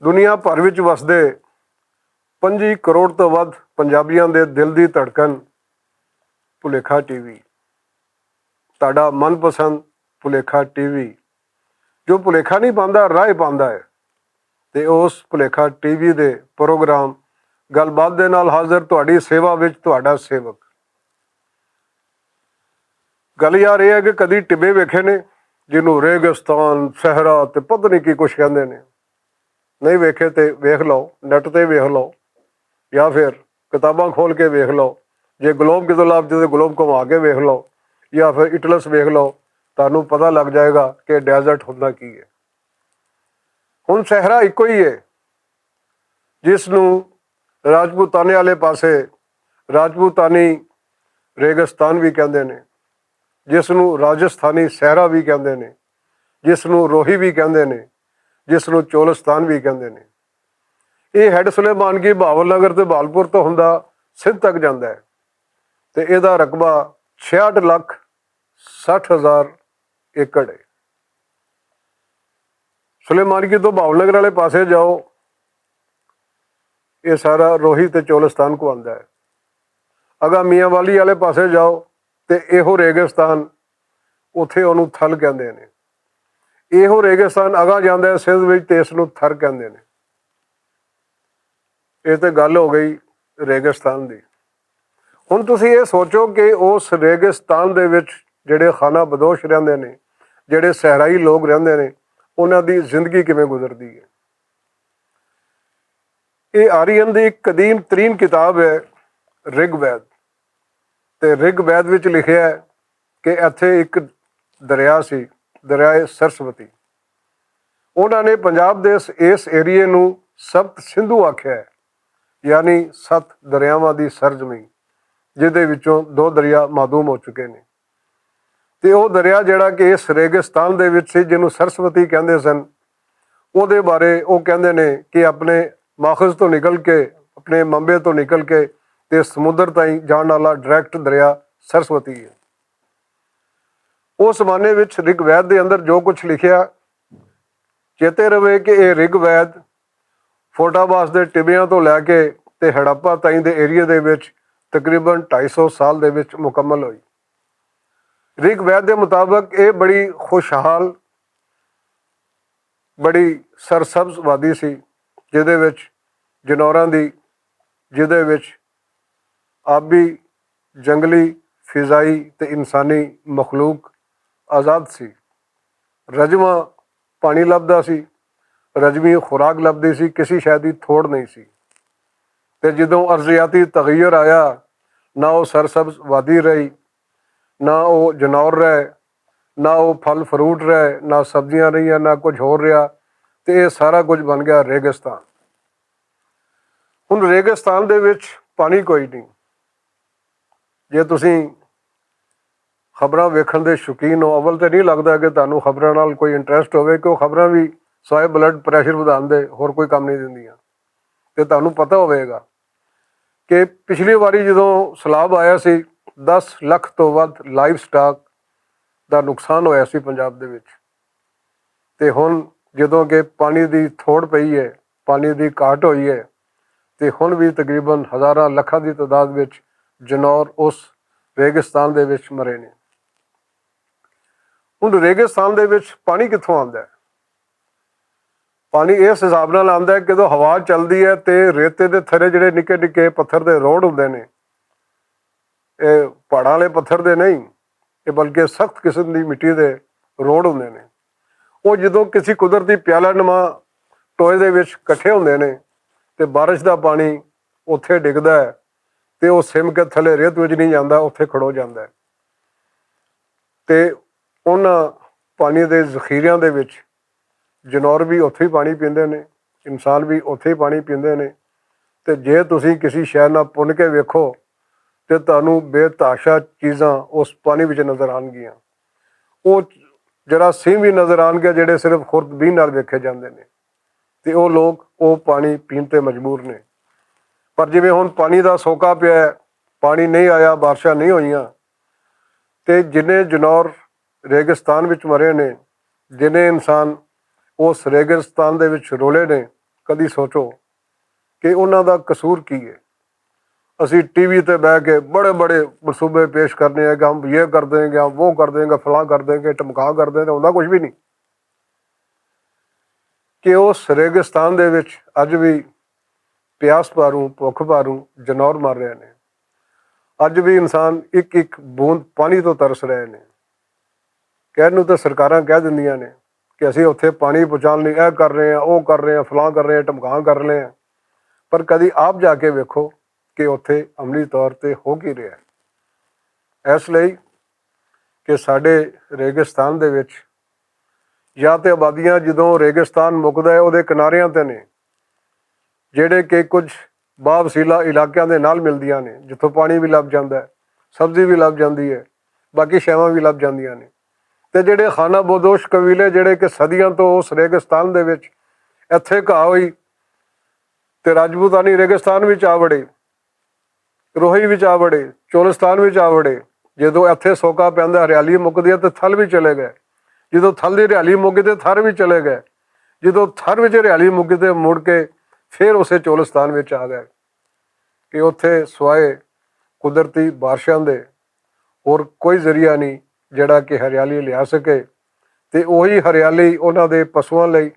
ਦੁਨੀਆ ਭਰ ਵਿੱਚ ਵਸਦੇ 25 ਕਰੋੜ ਤੋਂ ਵੱਧ ਪੰਜਾਬੀਆਂ ਦੇ ਦਿਲ ਦੀ ਧੜਕਣ ਭੁਲੇਖਾ ਟੀਵੀ, ਤੁਹਾਡਾ ਮਨਪਸੰਦ ਭੁਲੇਖਾ ਟੀਵੀ, ਜੋ ਭੁਲੇਖਾ ਨਹੀਂ ਪਾਉਂਦਾ ਰਾਹ ਪਾਉਂਦਾ ਹੈ। ਤੇ ਉਸ ਭੁਲੇਖਾ ਟੀਵੀ ਦੇ ਪ੍ਰੋਗਰਾਮ ਗੱਲਬਾਤ ਦੇ ਨਾਲ ਹਾਜ਼ਰ ਤੁਹਾਡੀ ਸੇਵਾ ਵਿੱਚ ਤੁਹਾਡਾ ਸੇਵਕ। ਗੱਲ ਯਾਰ ਇਹ ਹੈ ਕਿ ਕਦੀ ਟਿੱਬੇ ਵੇਖੇ ਨੇ ਜਿਹਨੂੰ ਰੇਗਿਸਤਾਨ, ਸਹਿਰਾ ਤੇ ਪਤਾ ਨਹੀਂ ਕੀ ਕੁਛ ਕਹਿੰਦੇ ਨੇ? ਨਹੀਂ ਵੇਖੇ ਤੇ ਵੇਖ ਲਓ, ਨੈੱਟ ਤੇ ਵੇਖ ਲਓ ਜਾਂ ਫਿਰ ਕਿਤਾਬਾਂ ਖੋਲ ਕੇ ਵੇਖ ਲਓ। ਜੇ ਗਲੋਬ ਕਿਤੋਂ ਲੱਭਦੇ ਤਾਂ ਗਲੋਬ ਘੁਮਾ ਕੇ ਵੇਖ ਲਓ ਜਾਂ ਫਿਰ ਇਟਲਸ ਵੇਖ ਲਓ, ਤੁਹਾਨੂੰ ਪਤਾ ਲੱਗ ਜਾਏਗਾ ਕਿ ਡੈਜ਼ਰਟ ਹੁੰਦਾ ਕੀ ਹੈ। ਹੁਣ ਸਹਿਰਾ ਇੱਕੋ ਹੀ ਹੈ ਜਿਸ ਨੂੰ ਰਾਜਪੂਤਾਨੇ ਵਾਲੇ ਪਾਸੇ ਰਾਜਪੂਤਾਨੀ ਰੇਗਿਸਤਾਨ ਵੀ ਕਹਿੰਦੇ ਨੇ, ਜਿਸ ਨੂੰ ਰਾਜਸਥਾਨੀ ਸਹਿਰਾ ਵੀ ਕਹਿੰਦੇ ਨੇ, ਜਿਸ ਨੂੰ ਰੋਹੀ ਵੀ ਕਹਿੰਦੇ ਨੇ, ਜਿਸ ਨੂੰ ਚੋਲਿਸਤਾਨ ਵੀ ਕਹਿੰਦੇ ਨੇ। ਇਹ ਹੈਡ ਸੁਲੇਮਾਨਗੀ ਬਹਾਵਲ ਨਗਰ ਤੇ ਬਹਾਲਪੁਰ ਤੋਂ ਹੁੰਦਾ ਸਿੰਧ ਤੱਕ ਜਾਂਦਾ ਹੈ ਤੇ ਇਹਦਾ ਰਕਬਾ 66,60,000 ਏਕੜ ਹੈ। ਸੁਲੇਮਾਨਗੀ ਤੋਂ ਬਹਾਵਲ ਨਗਰ ਵਾਲੇ ਪਾਸੇ ਜਾਓ, ਇਹ ਸਾਰਾ ਰੋਹੀ ਤੇ ਚੋਲਿਸਤਾਨ ਕੋ ਆਉਂਦਾ ਹੈ। ਅਗਾ ਮੀਆਂ ਵਾਲੀ ਵਾਲੇ ਪਾਸੇ ਜਾਓ ਤੇ ਇਹੋ ਰੇਗਿਸਤਾਨ, ਉੱਥੇ ਉਹਨੂੰ ਥਲ ਕਹਿੰਦੇ ਨੇ। ਇਹੋ ਰੇਗਿਸਤਾਨ ਅਗਾ ਜਾਂਦਾ ਹੈ ਸਿੰਧ ਵਿੱਚ ਤੇ ਇਸ ਨੂੰ ਥਰ ਕਹਿੰਦੇ ਨੇ। ਇਹ ਤੇ ਗੱਲ ਹੋ ਗਈ ਰੇਗਿਸਤਾਨ ਦੀ। ਹੁਣ ਤੁਸੀਂ ਇਹ ਸੋਚੋ ਕਿ ਉਸ ਰੇਗਿਸਤਾਨ ਦੇ ਵਿੱਚ ਜਿਹੜੇ ਖਾਨਾ ਬਦੋਸ਼ ਰਹਿੰਦੇ ਨੇ, ਜਿਹੜੇ ਸਹਿਰਾਈ ਲੋਕ ਰਹਿੰਦੇ ਨੇ, ਉਹਨਾਂ ਦੀ ਜ਼ਿੰਦਗੀ ਕਿਵੇਂ ਗੁਜ਼ਰਦੀ ਹੈ। ਇਹ ਆਰੀਅਨ ਦੀ ਇੱਕ ਕਦੀਮ ਤਰੀਨ ਕਿਤਾਬ ਹੈ ਰਿਗਵੈਦ, ਤੇ ਰਿਗਵੈਦ ਵਿੱਚ ਲਿਖਿਆ ਹੈ ਕਿ ਇੱਥੇ ਇੱਕ ਦਰਿਆ ਸੀ, ਦਰਿਆ ਸਰਸਵਤੀ। ਉਹਨਾਂ ਨੇ ਪੰਜਾਬ ਦੇ ਇਸ ਏਰੀਏ ਨੂੰ ਸਪਤ ਸਿੰਧੂ ਆਖਿਆ ਹੈ, ਯਾਨੀ 7 ਦਰਿਆਵਾਂ ਦੀ ਸਰਜ਼ਮੀਨ, ਜਿਹਦੇ ਵਿੱਚੋਂ 2 ਦਰਿਆ ਮਾਦੂਮ ਹੋ ਚੁੱਕੇ ਨੇ। ਤੇ ਉਹ ਦਰਿਆ ਜਿਹੜਾ ਕਿ ਇਸ ਰੇਗਿਸਤਾਨ ਦੇ ਵਿੱਚ ਸੀ, ਜਿਹਨੂੰ ਸਰਸਵਤੀ ਕਹਿੰਦੇ ਸਨ, ਉਹਦੇ ਬਾਰੇ ਉਹ ਕਹਿੰਦੇ ਨੇ ਕਿ ਆਪਣੇ ਮਾਖਜ਼ ਤੋਂ ਨਿਕਲ ਕੇ, ਆਪਣੇ ਮੰਬੇ ਤੋਂ ਨਿਕਲ ਕੇ ਤੇ ਸਮੁੰਦਰ ਤਾਈਂ ਜਾਣ ਵਾਲਾ ਡਾਇਰੈਕਟ ਦਰਿਆ ਸਰਸਵਤੀ ਹੈ। ਉਸ ਜ਼ਮਾਨੇ ਵਿੱਚ ਰਿਗਵੈਦ ਦੇ ਅੰਦਰ ਜੋ ਕੁਝ ਲਿਖਿਆ, ਚੇਤੇ ਰਵੇ ਕਿ ਇਹ ਰਿਗਵੈਦ ਫੋਟਾਬਾਸ ਦੇ ਟਿੱਬਿਆਂ ਤੋਂ ਲੈ ਕੇ ਤੇ ਹੜੱਪਾ ਤਾਈਂ ਦੇ ਏਰੀਏ ਦੇ ਵਿੱਚ ਤਕਰੀਬਨ 250 ਸਾਲ ਦੇ ਵਿੱਚ ਮੁਕੰਮਲ ਹੋਈ। ਰਿਗਵੈਦ ਦੇ ਮੁਤਾਬਕ ਇਹ ਬੜੀ ਖੁਸ਼ਹਾਲ, ਬੜੀ ਸਰਸਬਜ਼ ਵਾਦੀ ਸੀ, ਜਿਹਦੇ ਵਿੱਚ ਜਨੌਰਾਂ ਦੀ, ਜਿਹਦੇ ਵਿੱਚ ਆਬੀ, ਜੰਗਲੀ, ਫਿਜ਼ਾਈ ਤੇ ਇਨਸਾਨੀ ਮਖਲੂਕ ਆਜ਼ਾਦ ਸੀ। ਰਜਵਾਂ ਪਾਣੀ ਲੱਭਦਾ ਸੀ, ਰਜਵੀ ਖੁਰਾਕ ਲੱਭਦੀ ਸੀ, ਕਿਸੇ ਸ਼ੈ ਦੀ ਥੋੜ ਨਹੀਂ ਸੀ। ਤੇ ਜਦੋਂ ਅਰਜ਼ਿਆਤੀ ਤਗੱਯਰ ਆਇਆ, ਨਾ ਉਹ ਸਰਸਬਜ਼ ਵਾਦੀ ਰਹੀ, ਨਾ ਉਹ ਜਨੌਰ ਰਹੇ, ਨਾ ਉਹ ਫਲ ਫਰੂਟ ਰਹੇ, ਨਾ ਸਬਜ਼ੀਆਂ ਰਹੀਆਂ, ਨਾ ਕੁਝ ਹੋਰ ਰਿਹਾ, ਤੇ ਇਹ ਸਾਰਾ ਕੁਝ ਬਣ ਗਿਆ ਰੇਗਿਸਤਾਨ। ਹੁਣ ਰੇਗਿਸਤਾਨ ਦੇ ਵਿੱਚ ਪਾਣੀ ਕੋਈ ਨਹੀਂ। ਜੇ ਤੁਸੀਂ ਖਬਰਾਂ ਵੇਖਣ ਦੇ ਸ਼ੌਕੀਨ ਹੋ, ਅਵਲ ਤਾਂ ਨਹੀਂ ਲੱਗਦਾ ਕਿ ਤੁਹਾਨੂੰ ਖਬਰਾਂ ਨਾਲ ਕੋਈ ਇੰਟਰਸਟ ਹੋਵੇ, ਕਿ ਉਹ ਖਬਰਾਂ ਵੀ ਸਵਾਏ ਬਲੱਡ ਪ੍ਰੈਸ਼ਰ ਵਧਾਉਣ ਦੇ ਹੋਰ ਕੋਈ ਕੰਮ ਨਹੀਂ ਦਿੰਦੀਆਂ। ਤੇ ਤੁਹਾਨੂੰ ਪਤਾ ਹੋਵੇਗਾ ਕਿ ਪਿਛਲੀ ਵਾਰੀ ਜਦੋਂ ਸੈਲਾਬ ਆਇਆ ਸੀ, 10 ਲੱਖ ਤੋਂ ਵੱਧ ਲਾਈਵ ਸਟਾਕ ਦਾ ਨੁਕਸਾਨ ਹੋਇਆ ਸੀ ਪੰਜਾਬ ਦੇ ਵਿੱਚ। ਤੇ ਹੁਣ ਜਦੋਂ ਕਿ ਪਾਣੀ ਦੀ ਥੋੜ ਪਈ ਹੈ, ਪਾਣੀ ਦੀ ਘਾਟ ਹੋਈ ਹੈ, ਤੇ ਹੁਣ ਵੀ ਤਕਰੀਬਨ ਹਜ਼ਾਰਾਂ ਲੱਖਾਂ ਦੀ ਤਾਦਾਦ ਵਿੱਚ ਜਨੌਰ ਉਸ ਰੇਗਿਸਤਾਨ ਦੇ ਵਿੱਚ ਮਰੇ ਨੇ। ਹੁਣ ਰੇਗਿਸਤਾਨ ਦੇ ਵਿੱਚ ਪਾਣੀ ਕਿੱਥੋਂ ਆਉਂਦਾ ਹੈ? ਪਾਣੀ ਇਸ ਹਿਸਾਬ ਨਾਲ ਆਉਂਦਾ ਹੈ ਕਿ ਜਦੋਂ ਹਵਾ ਚੱਲਦੀ ਹੈ ਤੇ ਰੇਤੇ ਦੇ ਥੱਲੇ ਜਿਹੜੇ ਨਿੱਕੇ ਨਿੱਕੇ ਪੱਥਰ ਦੇ ਰੋਡ ਹੁੰਦੇ ਨੇ, ਇਹ ਪਹਾੜਾਂ ਵਾਲੇ ਪੱਥਰ ਦੇ ਨਹੀਂ, ਇਹ ਬਲਕਿ ਸਖਤ ਕਿਸਮ ਦੀ ਮਿੱਟੀ ਦੇ ਰੋਡ ਹੁੰਦੇ ਨੇ। ਉਹ ਜਦੋਂ ਕਿਸੇ ਕੁਦਰਤੀ ਪਿਆਲਾ ਨੁਮਾ ਟੋਏ ਦੇ ਵਿੱਚ ਇਕੱਠੇ ਹੁੰਦੇ ਨੇ ਤੇ ਬਾਰਿਸ਼ ਦਾ ਪਾਣੀ ਉੱਥੇ ਡਿੱਗਦਾ ਹੈ ਤੇ ਉਹ ਸਿਮ ਕੇ ਥੱਲੇ ਰੇਤ ਵਿੱਚ ਨਹੀਂ ਜਾਂਦਾ, ਉੱਥੇ ਖੜੋ ਜਾਂਦਾ ਹੈ। ਤੇ ਉਹਨਾਂ ਪਾਣੀ ਦੇ ਜ਼ਖੀਰਿਆਂ ਦੇ ਵਿੱਚ ਜਨੌਰ ਵੀ ਉੱਥੇ ਹੀ ਪਾਣੀ ਪੀਂਦੇ ਨੇ, ਇਨਸਾਨ ਵੀ ਉੱਥੇ ਹੀ ਪਾਣੀ ਪੀਂਦੇ ਨੇ। ਤੇ ਜੇ ਤੁਸੀਂ ਕਿਸੇ ਸ਼ਹਿਰ ਨਾਲ ਪੁੰਨ ਕੇ ਵੇਖੋ ਤੇ ਤੁਹਾਨੂੰ ਬੇਤਹਾਸ਼ਾ ਚੀਜ਼ਾਂ ਉਸ ਪਾਣੀ ਵਿੱਚ ਨਜ਼ਰ ਆਉਣਗੀਆਂ। ਉਹ ਜਰਾਸੀਮ ਵੀ ਨਜ਼ਰ ਆਉਣਗੇ ਜਿਹੜੇ ਸਿਰਫ ਖੁਰਦਬੀਨ ਨਾਲ ਵੇਖੇ ਜਾਂਦੇ ਨੇ, ਤੇ ਉਹ ਲੋਕ ਉਹ ਪਾਣੀ ਪੀਣ ਤੇ ਮਜਬੂਰ ਨੇ। ਪਰ ਜਿਵੇਂ ਹੁਣ ਪਾਣੀ ਦਾ ਸੋਕਾ ਪਿਆ, ਪਾਣੀ ਨਹੀਂ ਆਇਆ, ਬਾਰਿਸ਼ਾਂ ਨਹੀਂ ਹੋਈਆਂ, ਤੇ ਜਿੰਨੇ ਜਨੌਰ ਰੇਗਿਸਤਾਨ ਵਿੱਚ ਮਰੇ ਨੇ, ਜਿੰਨੇ ਇਨਸਾਨ ਉਸ ਰੇਗਿਸਤਾਨ ਦੇ ਵਿੱਚ ਰੋਲੇ ਨੇ, ਕਦੀ ਸੋਚੋ ਕਿ ਉਹਨਾਂ ਦਾ ਕਸੂਰ ਕੀ ਹੈ। ਅਸੀਂ टीवी ਤੇ ਬਹਿ ਕੇ बड़े बड़े ਮਨਸੂਬੇ पेश करने हैं कि हम ये कर देंगे, हम वो कर देंगे, फलां कर देंगे, ढमका कर देंगे, ਹੁੰਦਾ ਕੁਝ ਵੀ ਨਹੀਂ। ਕਿ ਉਸ ਰੇਗਿਸਤਾਨ ਦੇ ਵਿੱਚ ਅੱਜ ਵੀ ਪਿਆਸ ਭਾਰੂ, ਭੁੱਖ ਭਾਰੂ ਜਨੌਰ ਮਰ ਰਹੇ ਨੇ। ਅੱਜ ਵੀ ਇਨਸਾਨ ਇੱਕ ਇੱਕ ਬੂੰਦ ਪਾਣੀ ਤੋਂ ਤਰਸ ਰਹੇ ਨੇ। ਕਹਿਣ ਨੂੰ ਤਾਂ ਸਰਕਾਰਾਂ ਕਹਿ ਦਿੰਦੀਆਂ ਨੇ ਕਿ ਅਸੀਂ ਉੱਥੇ ਪਾਣੀ ਪਹੁੰਚਾਉਣ ਲਈ ਇਹ ਕਰ ਰਹੇ ਹਾਂ, ਉਹ ਕਰ ਰਹੇ ਹਾਂ, ਫਲਾਂ ਕਰ ਰਹੇ ਹਾਂ, ਢਮਕਾਂ ਕਰ ਰਹੇ ਹਾਂ, ਪਰ ਕਦੀ ਆਪ ਜਾ ਕੇ ਵੇਖੋ ਕਿ ਉੱਥੇ ਅਮਲੀ ਤੌਰ 'ਤੇ ਹੋ ਕੀ ਰਿਹਾ। ਇਸ ਲਈ ਕਿ ਸਾਡੇ ਰੇਗਿਸਤਾਨ ਦੇ ਵਿੱਚ ਜਾਂ ਤਾਂ ਆਬਾਦੀਆਂ ਜਦੋਂ ਰੇਗਿਸਤਾਨ ਮੁੱਕਦਾ ਹੈ ਉਹਦੇ ਕਿਨਾਰਿਆਂ 'ਤੇ ਨੇ, ਜਿਹੜੇ ਕਿ ਕੁਝ ਬਾਵਸੀਲਾ ਇਲਾਕਿਆਂ ਦੇ ਨਾਲ ਮਿਲਦੀਆਂ ਨੇ, ਜਿੱਥੋਂ ਪਾਣੀ ਵੀ ਲੱਭ ਜਾਂਦਾ ਹੈ, ਸਬਜ਼ੀ ਵੀ ਲੱਭ ਜਾਂਦੀ ਹੈ, ਬਾਕੀ ਸ਼ੈਵਾਂ ਵੀ ਲੱਭ ਜਾਂਦੀਆਂ ਨੇ। ਅਤੇ ਜਿਹੜੇ ਖਾਨਾ ਬਦੋਸ਼ ਕਬੀਲੇ ਜਿਹੜੇ ਕਿ ਸਦੀਆਂ ਤੋਂ ਉਸ ਰੇਗਿਸਤਾਨ ਦੇ ਵਿੱਚ ਇੱਥੇ ਘਾਹ ਹੋਈ ਅਤੇ ਰਾਜਪੂਤਾਨੀ ਰੇਗਿਸਤਾਨ ਵਿੱਚ ਆ ਵੜੇ, ਰੋਹੀ ਵਿੱਚ ਆ ਵੜੇ, ਚੋਲਿਸਤਾਨ ਵਿੱਚ ਆ ਵੜੇ। ਜਦੋਂ ਇੱਥੇ ਸੋਕਾ ਪੈਂਦਾ, ਹਰਿਆਲੀ ਮੁੱਕਦੀ ਹੈ ਤਾਂ ਥਲ ਵੀ ਚਲੇ ਗਏ। ਜਦੋਂ ਥਲ ਦੀ ਹਰਿਆਲੀ ਮੁੱਕ ਗਈ ਥਰ ਵੀ ਚਲੇ ਗਏ। ਜਦੋਂ ਥਰ ਵਿੱਚ ਹਰਿਆਲੀ ਮੁੱਕ ਗਈ ਤੇ ਮੁੜ ਕੇ ਫਿਰ ਉਸੇ ਚੋਲਿਸਤਾਨ ਵਿੱਚ ਆ ਗਏ ਕਿ ਉੱਥੇ ਸਿਵਾਏ ਕੁਦਰਤੀ ਬਾਰਿਸ਼ਾਂ ਦੇ ਹੋਰ ਕੋਈ ਜ਼ਰੀਆ ਨਹੀਂ ਜਿਹੜਾ ਕਿ ਹਰਿਆਲੀ ਲਿਆ ਸਕੇ। ਅਤੇ ਉਹੀ ਹਰਿਆਲੀ ਉਹਨਾਂ ਦੇ ਪਸ਼ੂਆਂ ਲਈ,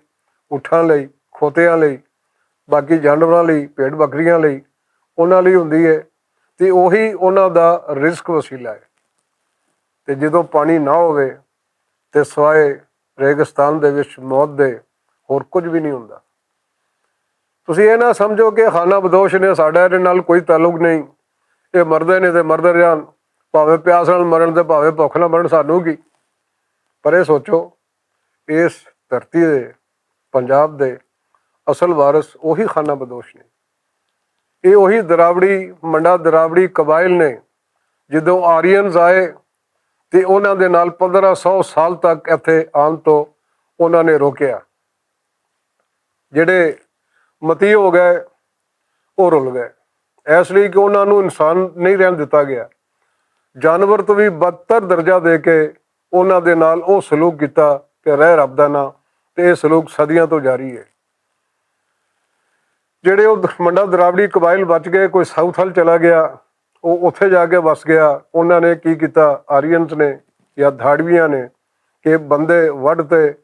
ਊਠਾਂ ਲਈ, ਖੋਤਿਆਂ ਲਈ, ਬਾਕੀ ਜਾਨਵਰਾਂ ਲਈ, ਭੇਡ ਬੱਕਰੀਆਂ ਲਈ ਉਹਨਾਂ ਲਈ ਹੁੰਦੀ ਹੈ ਅਤੇ ਉਹੀ ਉਹਨਾਂ ਦਾ ਰਿਜ਼ਕ ਵਸੀਲਾ ਹੈ। ਅਤੇ ਜਦੋਂ ਪਾਣੀ ਨਾ ਹੋਵੇ ਅਤੇ ਸਿਵਾਏ ਰੇਗਿਸਤਾਨ ਦੇ ਵਿੱਚ ਮੌਤ ਦੇ ਹੋਰ ਕੁਝ ਵੀ ਨਹੀਂ ਹੁੰਦਾ। ਤੁਸੀਂ ਇਹ ਨਾ ਸਮਝੋ ਕਿ ਖਾਨਾ ਬਦੋਸ਼ ਨੇ ਸਾਡਾ ਇਹਦੇ ਨਾਲ ਕੋਈ ਤਾਲੁਕ ਨਹੀਂ, ਇਹ ਮਰਦੇ ਨੇ ਤੇ ਮਰਦੇ ਰਹਿਣ, ਭਾਵੇਂ ਪਿਆਸ ਨਾਲ ਮਰਨ ਤੇ ਭਾਵੇਂ ਭੁੱਖ ਨਾਲ ਮਰਨ, ਸਾਨੂੰ ਕੀ। ਪਰ ਇਹ ਸੋਚੋ ਇਸ ਧਰਤੀ ਦੇ, ਪੰਜਾਬ ਦੇ ਅਸਲ ਵਾਰਿਸ ਉਹੀ ਖਾਨਾ ਬਦੋਸ਼ ਨੇ। ਇਹ ਉਹੀ ਦਰਾਵੜੀ, ਮੰਡਾ ਦਰਾਵੜੀ ਕਬਾਇਲ ਨੇ। ਜਦੋਂ ਆਰੀਅਨਸ ਆਏ ਅਤੇ ਉਹਨਾਂ ਦੇ ਨਾਲ 1500 ਸਾਲ ਤੱਕ ਇੱਥੇ ਆਉਣ ਤੋਂ ਉਹਨਾਂ ਨੇ ਰੋਕਿਆ। ਜਿਹੜੇ ਮਤੀ ਹੋ ਗਏ ਉਹ ਰੁਲ ਗਏ, ਇਸ ਲਈ ਕਿ ਉਹਨਾਂ ਨੂੰ ਇਨਸਾਨ ਨਹੀਂ ਰਹਿਣ ਦਿੱਤਾ ਗਿਆ। ਜਾਨਵਰ ਤੋਂ ਵੀ ਬਦਤਰ ਦਰਜਾ ਦੇ ਕੇ ਉਹਨਾਂ ਦੇ ਨਾਲ ਉਹ ਸਲੂਕ ਕੀਤਾ ਕਿ ਰਹਿ ਰੱਬ ਦਾ ਨਾਂ, ਅਤੇ ਇਹ ਸਲੂਕ ਸਦੀਆਂ ਤੋਂ ਜਾਰੀ ਹੈ। ਜਿਹੜੇ ਉਹ ਮੰਡਾ ਦਰਾਵੜੀ ਕਬਾਇਲ ਬਚ ਗਏ, ਕੋਈ ਸਾਊਥ ਵੱਲ ਚਲਾ ਗਿਆ, ਉਹ ਉੱਥੇ ਜਾ ਕੇ ਵਸ ਗਿਆ। ਉਹਨਾਂ ਨੇ ਕੀ ਕੀਤਾ, ਆਰੀਅਨਸ ਨੇ ਜਾਂ ਧਾੜਵੀਆਂ ਨੇ, ਕਿ ਬੰਦੇ ਵੱਢ ਤੇ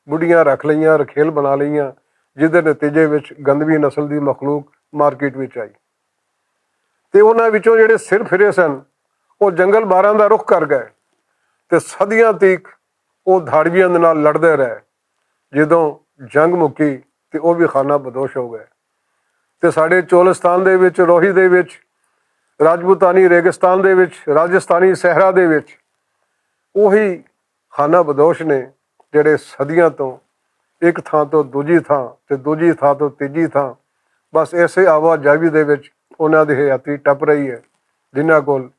ਬੁੱਢੀਆਂ ਰੱਖ ਲਈਆਂ, ਰਖੇਲ ਬਣਾ ਲਈਆਂ, ਜਿਹਦੇ ਨਤੀਜੇ ਵਿੱਚ ਗੰਦਵੀ ਨਸਲ ਦੀ ਮਖਲੂਕ ਮਾਰਕੀਟ ਵਿੱਚ ਆਈ। ਅਤੇ ਉਹਨਾਂ ਵਿੱਚੋਂ ਜਿਹੜੇ ਸਿਰ ਫਿਰੇ ਸਨ ਉਹ ਜੰਗਲ ਬਾਰਾਂ ਦਾ ਰੁੱਖ ਕਰ ਗਏ ਅਤੇ ਸਦੀਆਂ ਤੀਕ ਉਹ ਧਾੜਵੀਆਂ ਦੇ ਨਾਲ ਲੜਦੇ ਰਹੇ। ਜਦੋਂ ਜੰਗ ਮੁੱਕੀ ਅਤੇ ਉਹ ਵੀ ਖਾਨਾ ਬਦੋਸ਼ ਹੋ ਗਏ। ਅਤੇ ਸਾਡੇ ਚੋਲਿਸਤਾਨ ਦੇ ਵਿੱਚ, ਰੋਹੀ ਦੇ ਵਿੱਚ, ਰਾਜਪੂਤਾਨੀ ਰੇਗਿਸਤਾਨ ਦੇ ਵਿੱਚ, ਰਾਜਸਥਾਨੀ ਸਹਿਰਾ ਦੇ ਵਿੱਚ ਉਹੀ ਖਾਨਾ ਬਦੋਸ਼ ਨੇ ਜਿਹੜੇ ਸਦੀਆਂ ਤੋਂ ਇੱਕ ਥਾਂ ਤੋਂ ਦੂਜੀ ਥਾਂ ਅਤੇ ਦੂਜੀ ਥਾਂ ਤੋਂ ਤੀਜੀ ਥਾਂ ਬਸ ਇਸੇ ਆਵਾਜਾਈ ਦੇ ਵਿੱਚ ਉਹਨਾਂ ਦੀ ਹਯਾਤੀ ਟੱਪ ਰਹੀ ਹੈ, ਜਿਨ੍ਹਾਂ ਕੋਲ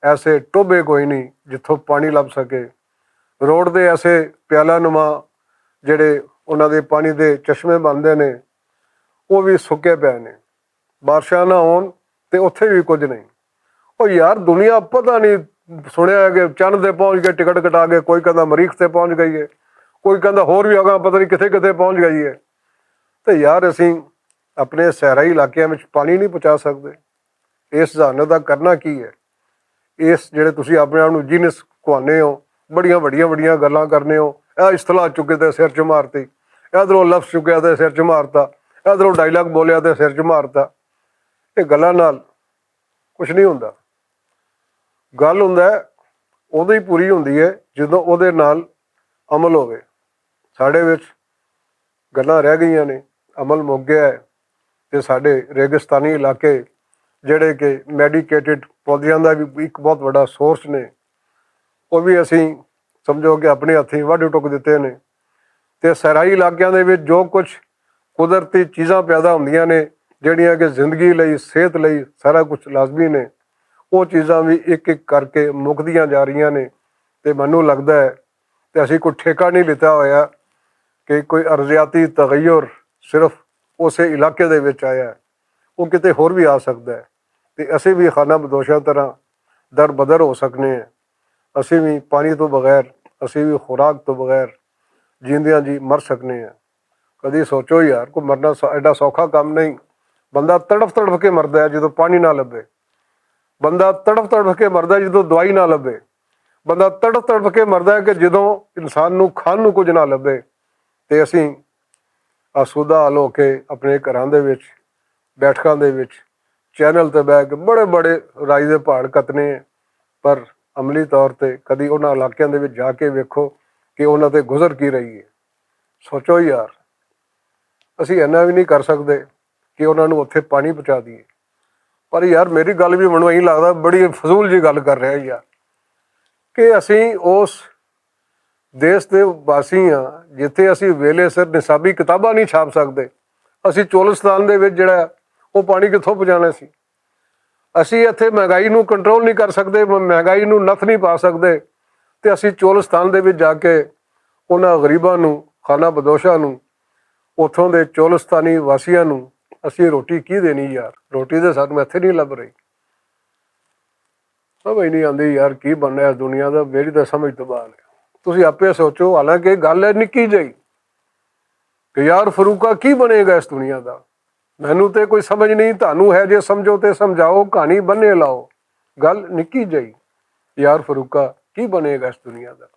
ਐਸੇ ਟੋਭੇ ਕੋਈ ਨਹੀਂ ਜਿੱਥੋਂ ਪਾਣੀ ਲੱਭ ਸਕੇ। ਰੋਡ ਦੇ ਐਸੇ ਪਿਆਲਾ ਨੁਮਾ ਜਿਹੜੇ ਉਹਨਾਂ ਦੇ ਪਾਣੀ ਦੇ ਚਸ਼ਮੇ ਬਣਦੇ ਨੇ ਉਹ ਵੀ ਸੁੱਕੇ ਪਏ ਨੇ। ਬਾਰਿਸ਼ਾਂ ਨਾ ਹੋਣ ਅਤੇ ਉੱਥੇ ਵੀ ਕੁਝ ਨਹੀਂ। ਉਹ ਯਾਰ ਦੁਨੀਆ ਪਤਾ ਨਹੀਂ, ਸੁਣਿਆ ਕਿ ਚੰਨ 'ਤੇ ਪਹੁੰਚ ਗਏ, ਟਿਕਟ ਕਟਾ ਕੇ, ਕੋਈ ਕਹਿੰਦਾ ਮਰੀਖ 'ਤੇ ਪਹੁੰਚ ਗਈ ਹੈ, ਕੋਈ ਕਹਿੰਦਾ ਹੋਰ ਵੀ ਅਗਾਂਹ ਪਤਾ ਨਹੀਂ ਕਿੱਥੇ ਕਿੱਥੇ ਪਹੁੰਚ ਗਈ ਹੈ। ਅਤੇ ਯਾਰ ਅਸੀਂ ਆਪਣੇ ਸਹਿਰਾਈ ਇਲਾਕਿਆਂ ਵਿੱਚ ਪਾਣੀ ਨਹੀਂ ਪਹੁੰਚਾ ਸਕਦੇ। ਇਸ ਜਹਾਨਤ ਦਾ ਕਰਨਾ ਕੀ ਹੈ? ਇਸ ਜਿਹੜੇ ਤੁਸੀਂ ਆਪਣੇ ਆਪ ਨੂੰ ਜੀਨਸ ਖਵਾਉਂਦੇ ਹੋ, ਬੜੀਆਂ ਵੱਡੀਆਂ ਵੱਡੀਆਂ ਗੱਲਾਂ ਕਰਨੇ ਹੋ, ਇਹ ਇਸਤਲਾਹ ਚੁੱਕੇ ਤੇ ਸਿਰ 'ਚ ਮਾਰਤੀ, ਇੱਧਰੋਂ ਲਫ਼ਜ਼ ਚੁੱਕਿਆ ਤੇ ਸਿਰ 'ਚ ਮਾਰਤਾ, ਇੱਧਰੋਂ ਡਾਇਲਾਗ ਬੋਲਿਆ ਤੇ ਸਿਰ 'ਚ ਮਾਰਤਾ। ਇਹ ਗੱਲਾਂ ਨਾਲ ਕੁਛ ਨਹੀਂ ਹੁੰਦਾ। ਗੱਲ ਹੁੰਦਾ ਉਦੋਂ ਹੀ ਪੂਰੀ ਹੁੰਦੀ ਹੈ ਜਦੋਂ ਉਹਦੇ ਨਾਲ ਅਮਲ ਹੋਵੇ। ਸਾਡੇ ਵਿੱਚ ਗੱਲਾਂ ਰਹਿ ਗਈਆਂ ਨੇ, ਅਮਲ ਮੁੱਕ ਗਿਆ ਹੈ। ਅਤੇ ਸਾਡੇ ਰੇਗਿਸਤਾਨੀ ਇਲਾਕੇ ਜਿਹੜੇ ਕਿ ਮੈਡੀਕੇਟਿਡ ਪੌਦਿਆਂ ਦਾ ਵੀ ਇੱਕ ਬਹੁਤ ਵੱਡਾ ਸੋਰਸ ਨੇ, ਉਹ ਵੀ ਅਸੀਂ ਸਮਝੋ ਕਿ ਆਪਣੇ ਹੱਥੀਂ ਵੱਢ ਟੁੱਕ ਦਿੱਤੇ ਨੇ। ਅਤੇ ਸਹਿਰਾਈ ਇਲਾਕਿਆਂ ਦੇ ਵਿੱਚ ਜੋ ਕੁਛ ਕੁਦਰਤੀ ਚੀਜ਼ਾਂ ਪੈਦਾ ਹੁੰਦੀਆਂ ਨੇ ਜਿਹੜੀਆਂ ਕਿ ਜ਼ਿੰਦਗੀ ਲਈ, ਸਿਹਤ ਲਈ ਸਾਰਾ ਕੁਛ ਲਾਜ਼ਮੀ ਨੇ, ਉਹ ਚੀਜ਼ਾਂ ਵੀ ਇੱਕ ਇੱਕ ਕਰਕੇ ਮੁੱਕਦੀਆਂ ਜਾ ਰਹੀਆਂ ਨੇ। ਅਤੇ ਮੈਨੂੰ ਲੱਗਦਾ ਹੈ ਅਤੇ ਅਸੀਂ ਕੋਈ ਠੇਕਾ ਨਹੀਂ ਲਿੱਤਾ ਹੋਇਆ ਕਿ ਕੋਈ ਅਰਜ਼ਿਆਤੀ ਤਗੱਯੁਰ ਸਿਰਫ ਉਸੇ ਇਲਾਕੇ ਦੇ ਵਿੱਚ ਆਇਆ, ਉਹ ਕਿਤੇ ਹੋਰ ਵੀ ਆ ਸਕਦਾ ਹੈ। ਅਤੇ ਅਸੀਂ ਵੀ ਖਾਨਾ ਬਦੋਸ਼ਾਂ ਤਰ੍ਹਾਂ ਦਰ ਬਦਰ ਹੋ ਸਕਨੇ ਹਾਂ। ਅਸੀਂ ਵੀ ਪਾਣੀ ਤੋਂ ਬਗੈਰ, ਅਸੀਂ ਵੀ ਖੁਰਾਕ ਤੋਂ ਬਗੈਰ ਜੀਂਦਿਆਂ ਜੀ ਮਰ ਸਕਨੇ ਹਾਂ। कभी सोचो यार, कोई मरना एडा सौखा काम नहीं। बंदा तड़फ तड़फ के मरदा है जो पानी ना लभे, बंदा तड़फ तड़फ के मरदा है जो दवाई ना लभे, बंदा तड़फ तड़फ के मरदा है कि जो इंसान नूं खाण नूं कुछ ना लभे। ते असीं आसूदा हाल हो के अपने घरां दे विच बैठकां दे विच चैनल ते बह के बड़े बड़े राई दे पहाड़ कतने हैं, पर अमली तौर ते कभी उन्हां इलाकिਆਂ ਦੇ ਵਿੱਚ ਜਾ ਕੇ ਵੇਖੋ कि ਉਹਨਾਂ ਤੇ गुजर की रही है। सोचो यार, ਅਸੀਂ ਇੰਨਾ ਵੀ ਨਹੀਂ ਕਰ ਸਕਦੇ ਕਿ ਉਹਨਾਂ ਨੂੰ ਉੱਥੇ ਪਾਣੀ ਪਹੁੰਚਾ ਦਈਏ। ਪਰ ਯਾਰ ਮੇਰੀ ਗੱਲ ਵੀ ਮੈਨੂੰ ਇਹੀ ਲੱਗਦਾ ਬੜੀ ਫਜ਼ੂਲ ਜੀ ਗੱਲ ਕਰ ਰਿਹਾ ਯਾਰ, ਕਿ ਅਸੀਂ ਉਸ ਦੇਸ਼ ਦੇ ਵਾਸੀ ਹਾਂ ਜਿੱਥੇ ਅਸੀਂ ਵੇਲੇ ਸਿਰ ਨਿਸਾਬੀ ਕਿਤਾਬਾਂ ਨਹੀਂ ਛਾਪ ਸਕਦੇ। ਅਸੀਂ ਚੋਲਿਸਤਾਨ ਦੇ ਵਿੱਚ ਜਿਹੜਾ ਉਹ ਪਾਣੀ ਕਿੱਥੋਂ ਪਹੁੰਚਾਉਣਾ ਸੀ? ਅਸੀਂ ਇੱਥੇ ਮਹਿੰਗਾਈ ਨੂੰ ਕੰਟਰੋਲ ਨਹੀਂ ਕਰ ਸਕਦੇ, ਮਹਿੰਗਾਈ ਨੂੰ ਨੱਥ ਨਹੀਂ ਪਾ ਸਕਦੇ, ਤੇ ਅਸੀਂ ਚੋਲਿਸਤਾਨ ਦੇ ਵਿੱਚ ਜਾ ਕੇ ਉਹਨਾਂ ਗਰੀਬਾਂ ਨੂੰ, ਖਾਨਾ ਬਦੋਸ਼ਾਂ ਨੂੰ, ਉੱਥੋਂ ਦੇ ਚੋਲਿਸਤਾਨੀ ਵਾਸੀਆਂ ਨੂੰ ਅਸੀਂ ਰੋਟੀ ਕੀ ਦੇਣੀ ਯਾਰ? ਰੋਟੀ ਤਾਂ ਸਾਨੂੰ ਇੱਥੇ ਨਹੀਂ ਲੱਭ ਰਹੀ। ਸਮਝ ਨਹੀਂ ਆਉਂਦੀ ਯਾਰ ਕੀ ਬਣਨਾ ਇਸ ਦੁਨੀਆ ਦਾ, ਮੇਰੀ ਤਾਂ ਸਮਝ ਤੋਂ ਬਾਹਰ ਹੈ। ਤੁਸੀਂ ਆਪੇ ਸੋਚੋ। ਹਾਲਾਂਕਿ ਗੱਲ ਹੈ ਨਿੱਕੀ ਜਿਹੀ ਕਿ ਯਾਰ ਫਰੂਕਾ ਕੀ ਬਣੇਗਾ ਇਸ ਦੁਨੀਆ ਦਾ, ਮੈਨੂੰ ਤੇ ਕੋਈ ਸਮਝ ਨਹੀਂ। ਤੁਹਾਨੂੰ ਹੈ ਜੇ ਸਮਝੋ ਤੇ ਸਮਝਾਓ, ਕਹਾਣੀ ਬੰਨੇ ਲਾਓ। ਗੱਲ ਨਿੱਕੀ ਜਿਹੀ, ਯਾਰ ਫਰੂਕਾ ਕੀ ਬਣੇਗਾ ਇਸ ਦੁਨੀਆ ਦਾ।